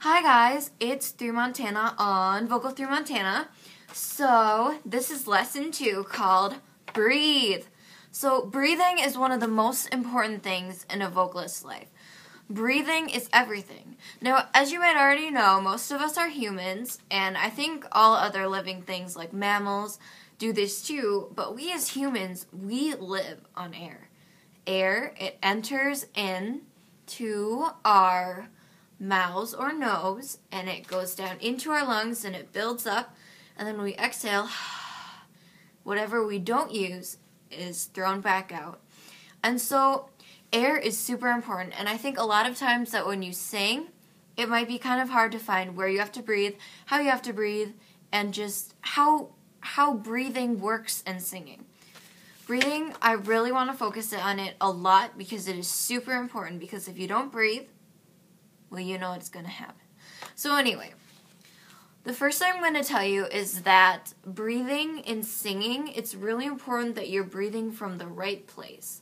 Hi guys, it's Through Montana on Vocal Through Montana. So this is lesson 2 called Breathe. So breathing is one of the most important things in a vocalist's life. Breathing is everything. Now, as you might already know, most of us are humans, and I think all other living things like mammals do this too, but we as humans, we live on air. Air, it enters in to our mouths or nose, and it goes down into our lungs, and it builds up, and then when we exhale, whatever we don't use is thrown back out. And so air is super important, and I think a lot of times that when you sing, it might be kind of hard to find where you have to breathe, how you have to breathe, and just how breathing works in singing. Breathing, I really want to focus on it a lot because it is super important, because if you don't breathe, well, you know what's going to happen. So anyway, the first thing I'm going to tell you is that breathing in singing, it's really important that you're breathing from the right place.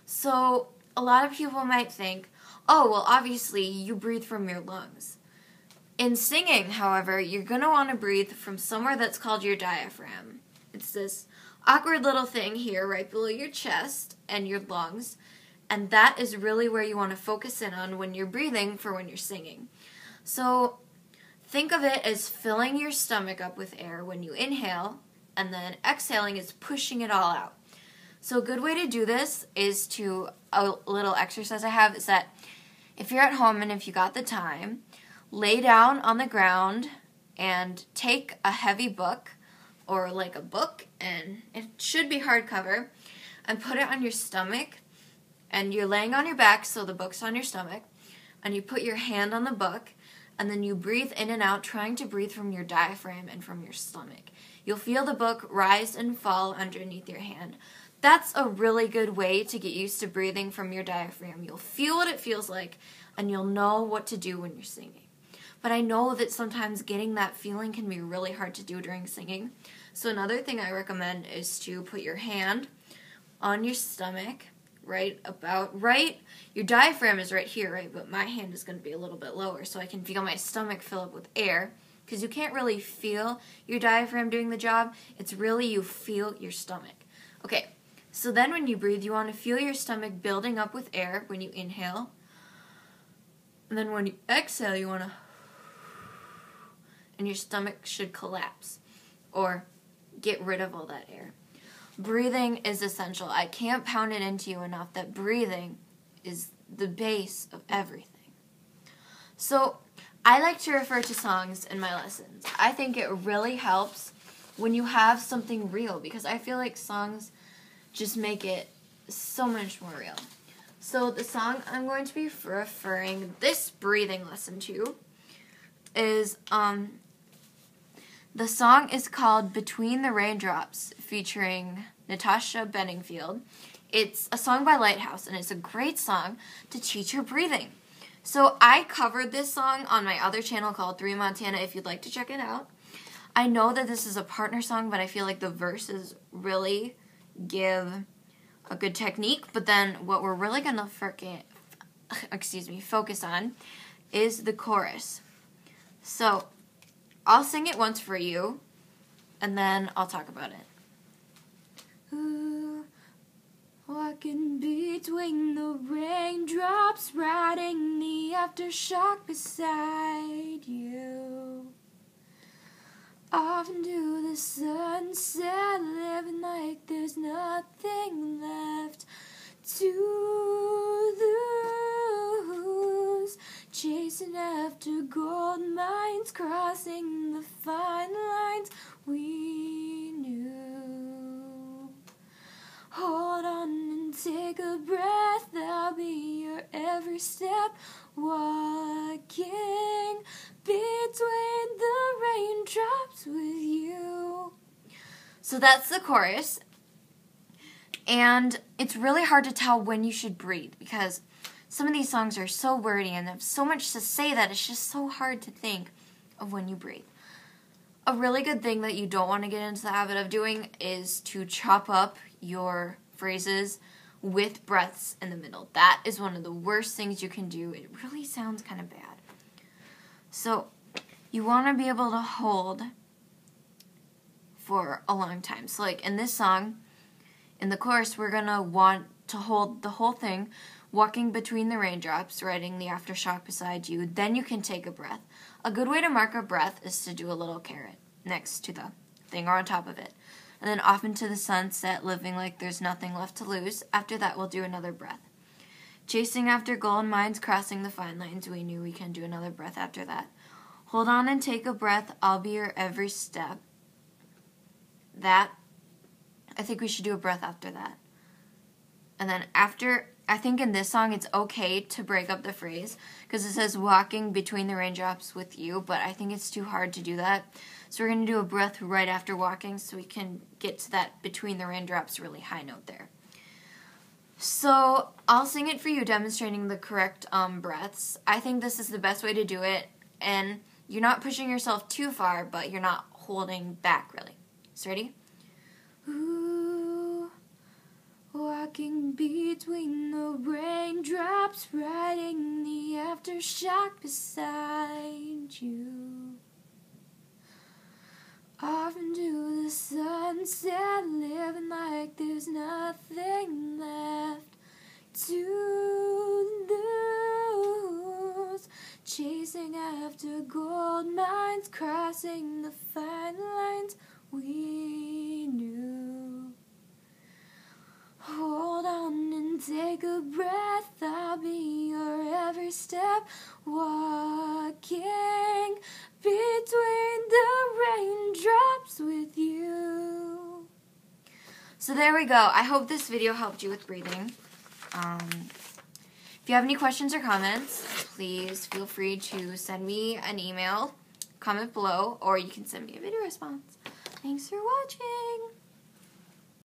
So a lot of people might think, oh, well, obviously you breathe from your lungs. In singing, however, you're going to want to breathe from somewhere that's called your diaphragm. It's this awkward little thing here right below your chest and your lungs. And that is really where you want to focus in on when you're breathing for when you're singing. So think of it as filling your stomach up with air when you inhale, and then exhaling is pushing it all out. So a good way to do this is a little exercise I have is that if you're at home and if you got the time, lay down on the ground and take a heavy book, or like a book, and it should be hardcover, and put it on your stomach. And you're laying on your back, so the book's on your stomach, and you put your hand on the book, and then you breathe in and out, trying to breathe from your diaphragm and from your stomach. You'll feel the book rise and fall underneath your hand. That's a really good way to get used to breathing from your diaphragm. You'll feel what it feels like, and you'll know what to do when you're singing. But I know that sometimes getting that feeling can be really hard to do during singing. So another thing I recommend is to put your hand on your stomach, your diaphragm is right here, right? But my hand is going to be a little bit lower so I can feel my stomach fill up with air, because you can't really feel your diaphragm doing the job. It's really you feel your stomach. Okay, so then when you breathe, you want to feel your stomach building up with air when you inhale. And then when you exhale, you want to, and your stomach should collapse or get rid of all that air. Breathing is essential. I can't pound it into you enough that breathing is the base of everything. So I like to refer to songs in my lessons. I think it really helps when you have something real, because I feel like songs just make it so much more real. So the song I'm going to be referring this breathing lesson to is the song is called Between the Raindrops, featuring Natasha Bedingfield. It's a song by Lighthouse, and it's a great song to teach your breathing. So I covered this song on my other channel called Through Montana if you'd like to check it out. I know that this is a partner song, but I feel like the verses really give a good technique. But then what we're really going to focus on is the chorus. So I'll sing it once for you, and then I'll talk about it. Ooh, walking between the raindrops, riding the aftershock beside you. Off into the sunset, living like there's nothing left to lose. Chasing after gold mines, crossing the fine lines we knew. Hold on and take a breath, I'll be your every step, walking between the raindrops with you. So that's the chorus. And it's really hard to tell when you should breathe, because some of these songs are so wordy and have so much to say that it's just so hard to think of when you breathe. A really good thing that you don't want to get into the habit of doing is to chop up your phrases with breaths in the middle. That is one of the worst things you can do. It really sounds kind of bad. So you want to be able to hold for a long time. So like in this song, in the chorus, we're going to want to hold the whole thing, walking between the raindrops, riding the aftershock beside you. Then you can take a breath. A good way to mark a breath is to do a little caret next to the thing or on top of it. And then off into the sunset, living like there's nothing left to lose. After that, we'll do another breath. Chasing after gold mines, crossing the fine lines, we knew we can do another breath after that. Hold on and take a breath, I'll be your every step. That, I think we should do a breath after that. And then after, I think in this song it's okay to break up the phrase because it says walking between the raindrops with you, but I think it's too hard to do that. So we're going to do a breath right after walking so we can get to that between the raindrops really high note there. So I'll sing it for you, demonstrating the correct breaths. I think this is the best way to do it, and you're not pushing yourself too far, but you're not holding back really. So ready? Ooh, walking between the raindrops, riding the aftershock beside you. Off into the sunset, living like there's nothing left to lose. Chasing after gold mines, crossing the fine lines we knew. Hold on and take a breath, I'll be your every step, walking between the raindrops with you. So there we go. I hope this video helped you with breathing. If you have any questions or comments, please feel free to send me an email, comment below, or you can send me a video response. Thanks for watching.